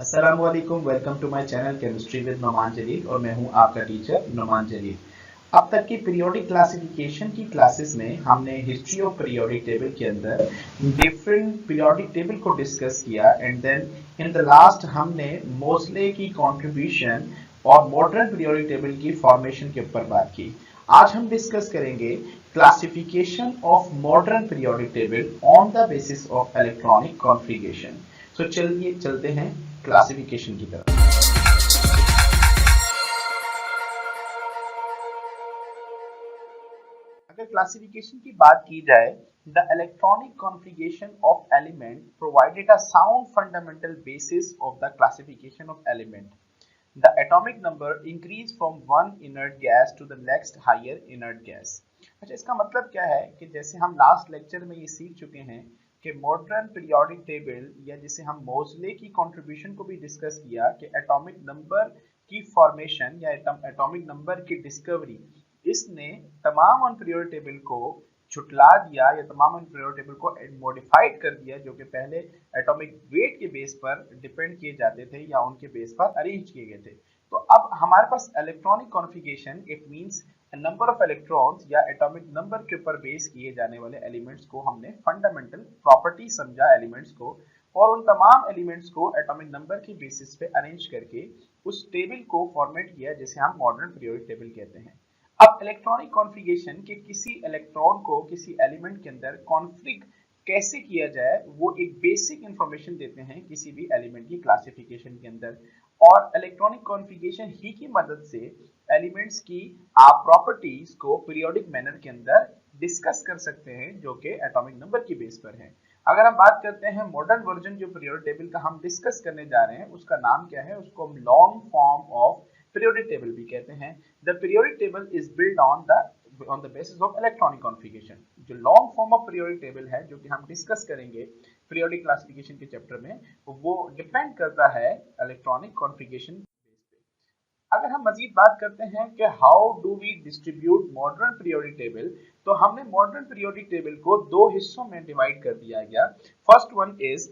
अस्सलाम वालेकुम, welcome to my channel chemistry with Noman Jaleel और मैं हूं आपका टीचर नोमान जलील। अब तक की पीरियोडिक क्लासिफिकेशन की क्लासेस में हमने हिस्ट्री ऑफ पीरियोडिक टेबल के अंदर डिफरेंट पीरियोडिक टेबल को डिस्कस किया and then in the last हमने मोसले की कंट्रीब्यूशन और मॉडर्न पीरियोडिक टेबल की फॉर्मेशन के ऊपर बात की। आज हम डिस्कस करेंगे classification of modern periodic table on the basis of electronic configuration. तो चलिए चलते हैं क्लासिफिकेशन की तरफ। अगर क्लासिफिकेशन की बात की जाए, the electronic configuration of element provided a sound fundamental basis of the classification of element. The atomic number increase from one inert gas to the next higher inert gas। अच्छा, इसका मतलब क्या है कि जैसे हम लास्ट लेक्चर में ये सीख चुके हैं कि मॉडर्न पीरियोडिक टेबल या जिसे हम मोज़ले की कंट्रीब्यूशन को भी डिस्कस किया कि एटॉमिक नंबर की फॉर्मेशन या एटॉमिक नंबर की डिस्कवरी, इसने तमाम उन पीरियोडिक टेबल को छुटला दिया या तमाम उन पीरियोडिक टेबल को मॉडिफाइड कर दिया जो कि पहले एटॉमिक वेट के बेस पर डिपेंड किए जाते थे या उनके बेस पर अरेंज किए गए थे। तो अब हमारे पास electronic configuration, it means number of electrons या एटॉमिक नंबर के ऊपर बेस किए जाने वाले एलिमेंट्स को हमने फंडामेंटल प्रॉपर्टी समझा एलिमेंट्स को, और उन तमाम एलिमेंट्स को एटॉमिक नंबर की बेसिस पे अरेंज करके उस टेबल को फॉर्मेट किया जिसे हम मॉडर्न पीरियोडिक टेबल कहते हैं। अब इलेक्ट्रॉनिक कॉन्फ़िगरेशन के किसी इलेक्ट्रॉन को किसी एलिमेंट के अंदर कॉन्फ़िग कैसे किया जाए, वो एक बेसिक इंफॉर्मेशन देते हैं किसी भी एलिमेंट की क्लासिफिकेशन के अंदर। और इलेक्ट्रॉनिक कॉन्फ़िगरेशन ही की मदद से एलिमेंट्स की आप प्रॉपर्टीज को पीरियोडिक मैनर के अंदर डिस्कस कर सकते हैं जो कि एटॉमिक नंबर की बेस पर है। अगर हम बात करते हैं मॉडर्न वर्जन जो पीरियोडिक टेबल का हम डिस्कस करने जा रहे हैं, उसका नाम क्या है, उसको हम long form of periodic table भी कहते हैं। The periodic table is build on the basis of electronic configuration. जो long form of periodic table है जो कि हम डिस्कस करेंगे पीरियोडिक क्लासिफिकेशन के चैप्टर में, वो डिपेंड करता है इलेक्ट्रॉनिक कॉन्फ़िगरेशन बेस पे। अगर हम मजीद बात करते हैं कि how do we distribute modern periodic table, तो हमने मॉडर्न पीरियोडिक टेबल को दो हिस्सों में डिवाइड कर दिया गया। First one is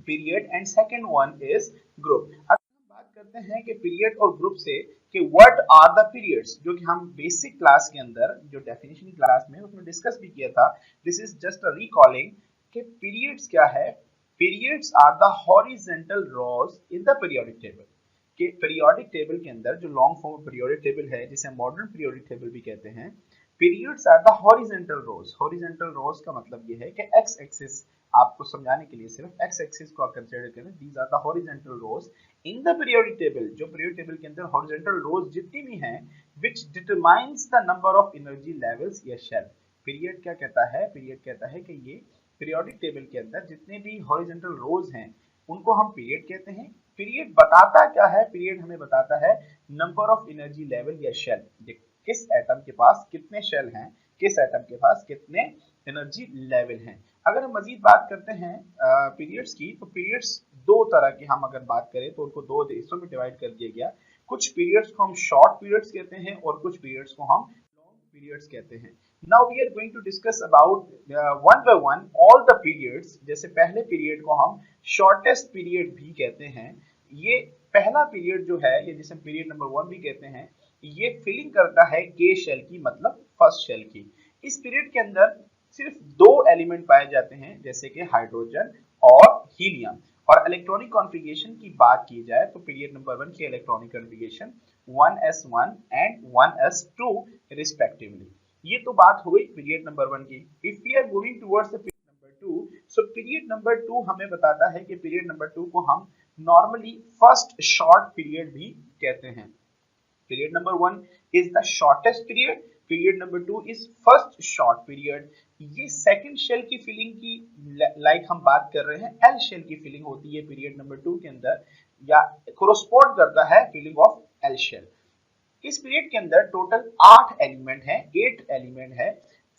period and second one is group. अगर हम बात करते हैं कि पीरियड और ग्रुप से कि व्हाट आर द पीरियड्स, जो कि हम बेसिक क्लास के अंदर जो डेफिनेशन क्लास में उसमें डिस्कस भी किया था, this is just a recalling कि पीरियड्स क्या है। Periods are the horizontal rows in the periodic table. कि पीरियोडिक टेबल के अंदर जो लॉन्ग फॉर्म पीरियोडिक टेबल है जिसे मॉडर्न पीरियोडिक टेबल भी कहते हैं, periods are the horizontal rows. Horizontal rows का मतलब ये है कि एक्स एक्सिस, आपको समझाने के लिए सिर्फ एक्स एक्सिस को आप कंसीडर करें, these are the horizontal rows in the periodic table. जो पीरियोडिक टेबल के अंदर हॉरिजॉन्टल रोज जितनी भी हैं, which determines the number of energy levels या शेल। पीरियड क्या कहता है, पीरियड कहता है कि ये पीरियोडिक टेबल के अंदर जितने भी हॉरिजॉन्टल रोज हैं उनको हम पीरियड कहते हैं। पीरियड बताता क्या है, पीरियड हमें बताता है नंबर ऑफ एनर्जी लेवल या शेल, किस एटम के पास कितने शेल हैं, किस एटम के पास कितने एनर्जी लेवल हैं। अगर हम मजीद बात करते हैं पीरियड्स की, तो पीरियड्स दो तरह की हम अगर बात करें तो उनको दो हिस्सों में डिवाइड कर दिया गया। कुछ पीरियड्स को हम शॉर्ट पीरियड्स कहते हैं और कुछ पीरियड्स को हम लॉन्ग पीरियड्स कहते हैं। Now we are going to discuss about one by one all the periods. जैसे पहले पीरियड को हम शॉर्टेस्ट पीरियड भी कहते हैं। ये पहला पीरियड जो है, ये जिसे पीरियड नंबर 1 भी कहते हैं, ये फिलिंग करता है के शेल की, मतलब फर्स्ट शेल की। इस पीरियड के अंदर सिर्फ दो एलिमेंट पाए जाते हैं जैसे कि हाइड्रोजन और हीलियम। और इलेक्ट्रॉनिक कॉन्फ़िगरेशन की बात की जाए तो पीरियड नंबर 1 की electronic configuration 1s1 and 1s2 respectively. ये तो बात हो गई पीरियड नंबर 1 की। If we are moving towards the period number 2, so period number 2 हमें बताता है कि पीरियड नंबर 2 को हम नॉर्मली फर्स्ट शॉर्ट पीरियड भी कहते हैं। Period number 1 is the shortest period. Period number 2 is first short period. ये सेकंड शेल की फिलिंग की लाइक हम बात कर रहे हैं, एल शेल की फिलिंग होती है पीरियड नंबर 2 के अंदर, या कोरोस्पोंड करता है फिलिंग ऑफ एल शेल। इस पीरियड के अंदर टोटल 8 एलिमेंट हैं, 8 एलिमेंट है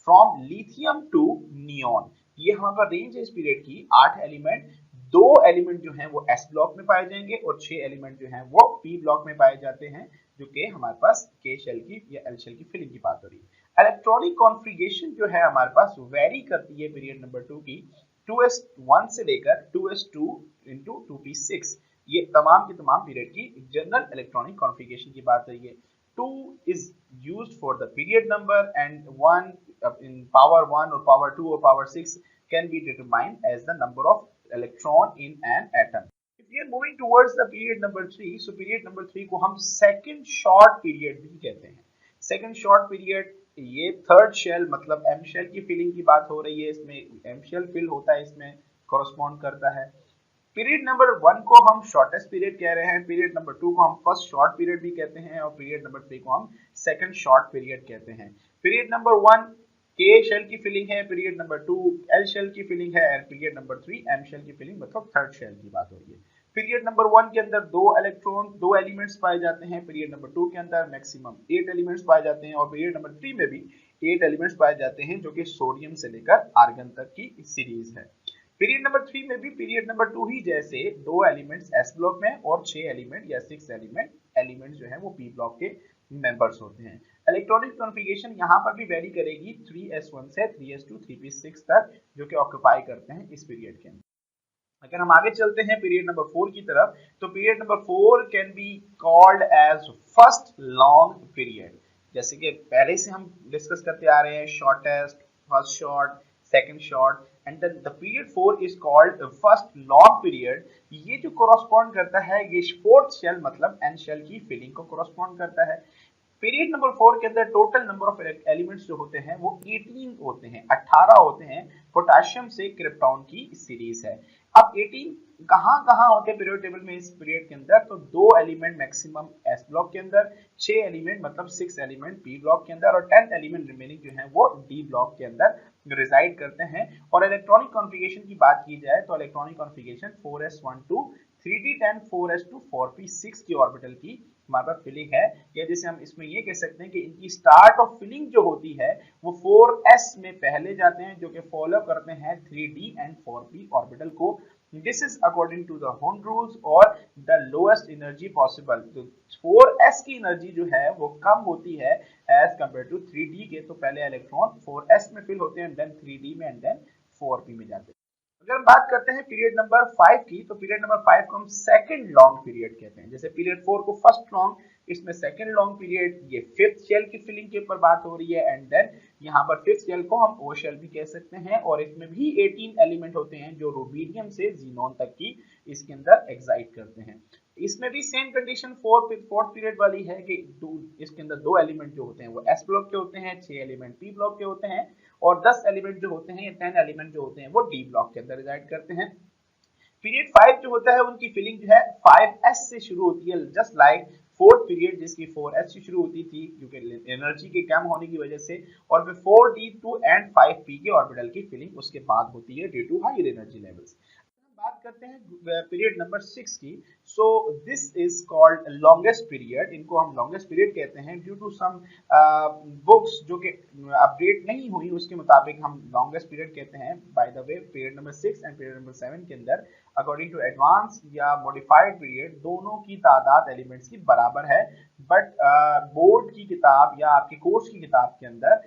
फ्रॉम लिथियम टू नियॉन। ये हमारे पास रेंज है इस पीरियड की 8 एलिमेंट। दो एलिमेंट जो हैं वो एस ब्लॉक में पाए जाएंगे और 6 एलिमेंट जो हैं वो पी ब्लॉक में पाए जाते हैं, जो कि हमारे पास के शेल की या एल शेल की फिलिंग की बात हो रही है। इलेक्ट्रॉनिक कॉन्फ़िगरेशन जो है हमारे पास वेरी करती है पीरियड नंबर 2 की, 2s1 से लेकर 2s2 into 2p6। ये तमाम की तमाम पीरियड की जनरल इलेक्ट्रॉनिक कॉन्फ़िगरेशन की बात है। ये 2 is used for the period number and 1 in power 1 or power 2 or power 6 can be determined as the number of electron in an atom. If we are moving towards the period number 3, so period number 3 को हम second short period भी कहते हैं। second short period ये third shell मतलब M shell की filling की बात हो रही है, इसमें एम शेल फिल होता है, इसमें कॉरस्पॉन्ड करता है। पीरियड नंबर 1 को हम शॉर्टेस्ट पीरियड कह रहे हैं, पीरियड नंबर 2 को हम फर्स्ट शॉर्ट पीरियड भी कहते हैं और पीरियड नंबर 3 को हम सेकंड शॉर्ट पीरियड कहते हैं। पीरियड नंबर 1 के शेल की फिलिंग है, पीरियड नंबर 2 एल शेल की फिलिंग है और पीरियड नंबर 3 एम शेल की फिलिंग मतलब थर्ड शेल की बात हो रही है। पीरियड नंबर 1 के अंदर दो एलिमेंट्स पाए जाते हैं, पीरियड नंबर 2 के अंदर मैक्सिमम 8 एलिमेंट्स पाए जाते हैं और पीरियड नंबर 3 में भी 8 एलिमेंट्स पाए जाते हैं जो कि सोडियम से लेकर आर्गन तक की सीरीज है। पीरियड नंबर 3 में भी पीरियड नंबर 2 ही जैसे 2 एलिमेंट्स एस ब्लॉक में और 6 एलिमेंट या 6 एलिमेंट जो है वो पी ब्लॉक के मेंबर्स होते हैं। इलेक्ट्रॉनिक कॉन्फ़िगरेशन यहाँ पर भी वेरी करेगी 3s1 से 3s2 3p6 तक जो कि ऑक्यूपाई करते हैं इस पीरियड के अंदर। अगर हम आगे चलते हैं पीरियड नंबर 4 की तरफ, तो period number 4 can be called as first long period. जैसे कि पहले से हम डिस्कस करते आ रहे हैं, shortest, first short, second short and then the period 4 is called first long period. ये जो कोरस्पॉन्ड करता है ये फोर्थ शेल मतलब एन शेल की फिलिंग को कोरस्पॉन्ड करता है। पीरियड नंबर 4 के अंदर टोटल नंबर ऑफ एलिमेंट्स जो होते हैं वो 18 होते हैं, 18 होते हैं। पोटेशियम से क्रिप्टॉन की सीरीज है। अब 18 कहाँ होते हैं पीरियड टेबल में इस पीरियड के अंदर, तो 2 एलिमेंट मैक्सिमम एस ब्लॉक के अंदर, 6 एलिमेंट मतलब 6 एलिमेंट पी ब्लॉक के अंदर और 10 एलिमेंट रिमेनिंग जो है वो डी ब्लॉक के अंदर रिजाइड करते हैं। और इलेक्ट्रॉनिक कॉन्फ़िगरेशन की बात की जाए तो electronic configuration 4s12 3d10 4s2 4p6 की ऑर्बिटल की हमारे पास फिलिंग है, या जैसे हम इसमें ये कह सकते हैं कि इनकी स्टार्ट ऑफ फिलिंग जो होती है वो 4s में पहले जाते हैं जो कि फॉलो करते हैं 3d एंड 4p ऑर्बिटल को। This is according to the Hund rules और द लोएस्ट एनर्जी पॉसिबल। तो 4s की एनर्जी जो है वो कम होती है एज कंपेयर टू 3d के, तो पहले इलेक्ट्रॉन 4s में फिल होते हैं देन 3d में एंड देन 4p में जाते हैं। अगर हम बात करते हैं पीरियड नंबर 5 की, तो पीरियड नंबर 5 को हम सेकंड लॉन्ग पीरियड कहते हैं। जैसे पीरियड 4 को फर्स्ट लॉन्ग, इसमें सेकंड लॉन्ग पीरियड, ये फिफ्थ शेल की फिलिंग के ऊपर बात हो रही है एंड देन यहाँ पर फिफ्थ शेल को हम ओ शेल भी कह सकते हैं और इसमें भी 18 एलिमेंट होते हैं जो रूबीडियम से जीनोन तक की इसके अंदर एक्साइट करते हैं। इसमें भी सेम कंडीशन फोर्थ पीरियड वाली है कि इसके अंदर 2 एलिमेंट जो होते हैं वो एस ब्लॉक के होते हैं, 6 एलिमेंट पी ब्लॉक के होते हैं और 10 एलिमेंट जो होते हैं, 10 एलिमेंट जो होते हैं वो डी ब्लॉक के अंदर रिजाइड करते हैं। पीरियड 5 जो होता है उनकी फिलिंग जो है 5s से शुरू होती है, जस्ट लाइक फोर्थ पीरियड जिसकी 4s से शुरू होती थी क्योंकि एनर्जी के कम होने की वजह से, और फिर 4d2 एंड 5p के ऑर्बिटल की फिलिंग उसके बाद होती है due to higher energy levels. बात करते हैं पीरियड नंबर 6 की, so this is called longest period. इनको हम लॉन्गेस्ट पीरियड कहते हैं ड्यू टू सम बुक्स जो कि अपडेट नहीं हुई उसके मुताबिक हम लॉन्गेस्ट पीरियड कहते हैं। By the way period number 6 and period number 7 के अंदर अकॉर्डिंग टू एडवांस या मॉडिफाइड पीरियड दोनों की तादाद एलिमेंट्स की बराबर है, बट बोर्ड की किताब या आपके कोर्स की किताब के अंदर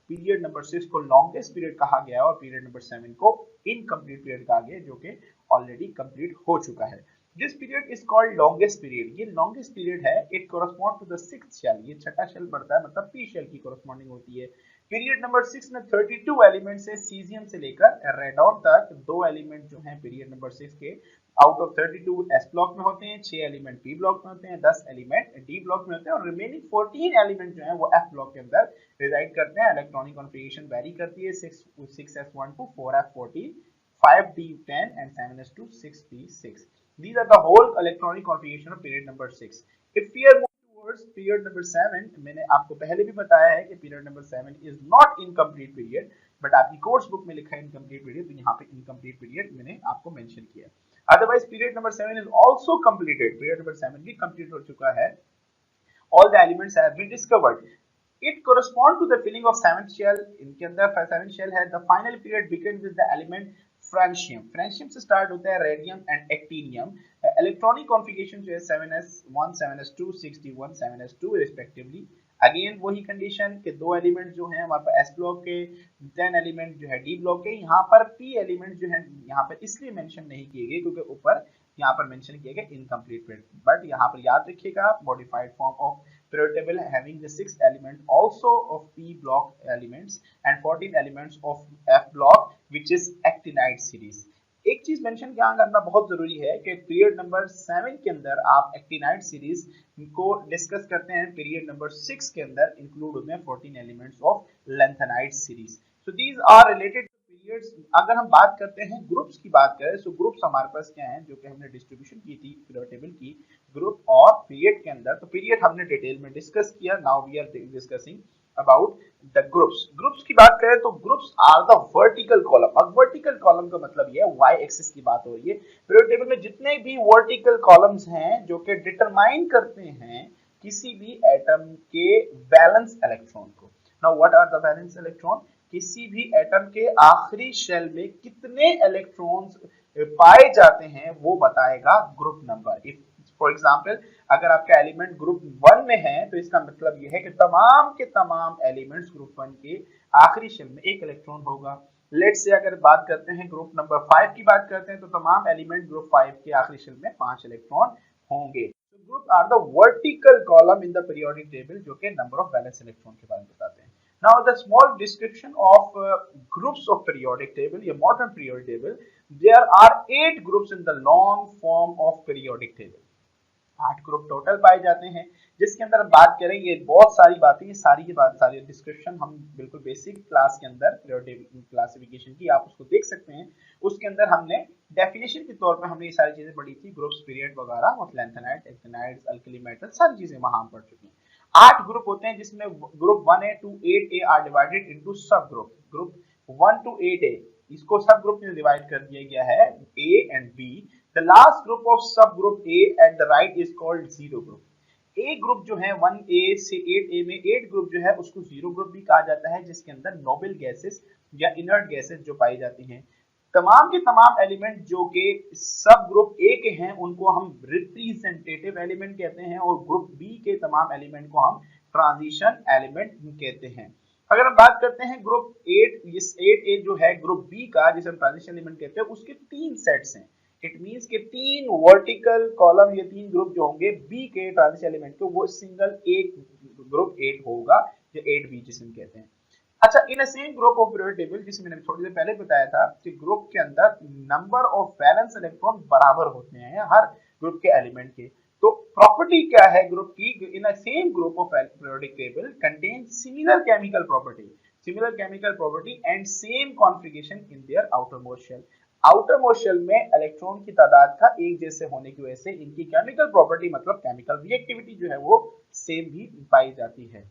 पीरियड नंबर 6 को लॉन्गेस्ट पीरियड कहा गया और पीरियड नंबर 7 को इनकम्प्लीट पीरियड कहा गया जो कि ऑलरेडी कंप्लीट हो चुका है। This period is called longest period. ये लॉन्गेस्ट पीरियड है, it correspond to the sixth shell, ये छठा शेल बढ़ता है मतलब पी शेल की कोरस्पॉन्डिंग होती है। पीरियड नंबर 6 में 32 एलिमेंट्स है, सीजियम से लेकर रेडॉन तक 2 एलिमेंट जो हैं पीरियड नंबर 6 के आउट ऑफ 32 एस ब्लॉक में होते हैं, 6 एलिमेंट पी ब्लॉक में होते हैं, 10 एलिमेंट डी ब्लॉक में होते हैं और रिमेनिंग 14 एलिमेंट जो हैं वो एफ ब्लॉक के अंदर रिजाइड करते हैं। इलेक्ट्रॉनिक कॉन्फ़िगरेशन वेरी करती है 6s12 4f14 5d10 and 7s2 6p6. These are the whole electronic configuration of period number 6. If we are moving towards period number 7, मैंने आपको पहले भी बताया है कि period number 7 is not incomplete period, but आपकी कोर्स बुक में लिखा है incomplete period, तो यहाँ पे incomplete period मैंने आपको मेंशन किया। Otherwise period number 7 is also completed. Period number 7 भी complete हो चुका है। All the elements have been discovered. It corresponds to the filling of 7th shell. इनके अंदर 7th shell है। The final period begins with the element francium. Francium से start होता है radium and actinium. Electronic configuration जो है 7s1 7s2 6d1 7s2 respectively. Again वही condition के 2 एलिमेंट जो हैं हमारे पास एस ब्लॉक के, 10 एलिमेंट जो है डी ब्लॉक के। यहाँ पर पी एलिमेंट जो है यहाँ पर इसलिए मेंशन नहीं किए गए क्योंकि ऊपर यहाँ पर मेंशन किया गया इनकम्प्लीट पीरियड, बट यहाँ पर याद रखिएगा modified form of periodic table having the 6 element also of p block elements and 14 elements of f block which is actinide series। एक चीज मेंशन यहाँ करना बहुत जरूरी है कि पीरियड नंबर 7 के अंदर आप एक्टिनाइड सीरीज को डिस्कस करते हैं, पीरियड नंबर 6 के अंदर इंक्लूड होते हैं 14 elements of lanthanide series. So these are related periods. अगर हम बात करते हैं ग्रुप्स की बात करें, सो ग्रुप्स हमारे पास क्या हैं, जो कि हमने डिस्ट्रीब्यूशन की थी पीरियड टेबल की ग्रुप और पीरियड के अंदर, तो पीरियड हमने डिटेल में डिस्कस किया। Now we are discussing about the groups. Groups की बात करें तो groups are the vertical column. अब वर्टिकल कॉलम का मतलब ये है वाई एक्सिस की बात हो रही है। पीरियड टेबल में जितने भी वर्टिकल कॉलम्स हैं जो कि डिटरमाइन करते हैं किसी भी एटम के वैलेंस इलेक्ट्रॉन को। Now what are the valence electron? किसी भी एटम के आखिरी शेल में कितने इलेक्ट्रॉन्स पाए जाते हैं वो बताएगा group number. If for example अगर आपका एलिमेंट ग्रुप 1 में है तो इसका मतलब यह है कि तमाम के तमाम एलिमेंट्स ग्रुप 1 के आखिरी शेल में एक इलेक्ट्रॉन होगा। लेट्स से अगर बात करते हैं ग्रुप नंबर 5 की बात करते हैं तो तमाम एलिमेंट ग्रुप 5 के आखिरी शेल में 5 इलेक्ट्रॉन होंगे। Group are the vertical column in the periodic table जो कि नंबर ऑफ वैलेंस इलेक्ट्रॉन के बारे में बताते हैं। Now the small description of groups of periodic table, a modern periodic table, there are 8 groups in the long form of periodic table। 8 group total पाए जाते हैं, जिसके अंदर हम बात करें ये बहुत सारी बातें, सारी की बात सारी डिस्क्रिप्शन हम बिल्कुल बेसिक क्लास के अंदर पीरियोडिक क्लासिफिकेशन की आप उसको देख सकते हैं। उसके अंदर हमने डेफिनेशन के तौर पे हमने ये सारी चीजें पढ़ी थी, ग्रुप्स, पीरियड वगैरह और लेंथेनाइड, एक्टिनाइड्स, अल्कली मेटल, सारी चीजें वहां हम पढ़ चुके हैं। 8 ग्रुप होते हैं जिसमें group 1A to 8A are divided into sub group. Group 1 to 8A इसको सब ग्रुप में डिवाइड कर दिया गया है, A and B। The last group of subgroup A at the right is called zero group। A group जो है 1A से 8A में 8 ग्रुप जो है उसको जीरो ग्रुप भी कहा जाता है, जिसके अंदर नोबल गैसेस या इनर्ट गैसेस जो पाई जाती हैं। तमाम के तमाम एलिमेंट जो कि सब ग्रुप ए के हैं उनको हम रिप्रेजेंटेटिव एलिमेंट कहते हैं और ग्रुप बी के तमाम एलिमेंट को हम ट्रांजिशन एलिमेंट कहते हैं। अगर हम बात करते हैं ग्रुप 8, इस 8A जो है ग्रुप बी का जिसे हम ट्रांजिशन एलिमेंट कहते हैं, उसके 3 सेट्स हैं। इट मींस के 3 वर्टिकल कॉलम, ये 3 ग्रुप जो होंगे बी के ट्रांजिशन एलिमेंट के, वो सिंगल एक ग्रुप 8 होगा जो 8B जिसे हम कहते हैं। अच्छा, in a same group of periodic table, जिसे मैंने थोड़ी देर पहले बताया था कि ग्रुप के अंदर नंबर ऑफ वैलेंस इलेक्ट्रॉन बराबर होते हैं हर ग्रुप के एलिमेंट के। तो प्रॉपर्टी क्या है ग्रुप की? In a same group of periodic table contain similar chemical property and same configuration in their outermost shell. Outermost shell में इलेक्ट्रॉन की तादाद का एक जैसे होने की वजह से इनकी केमिकल प्रॉपर्टी मतलब केमिकल रिएक्टिविटी जो है वो सेम भी पाई जाती है।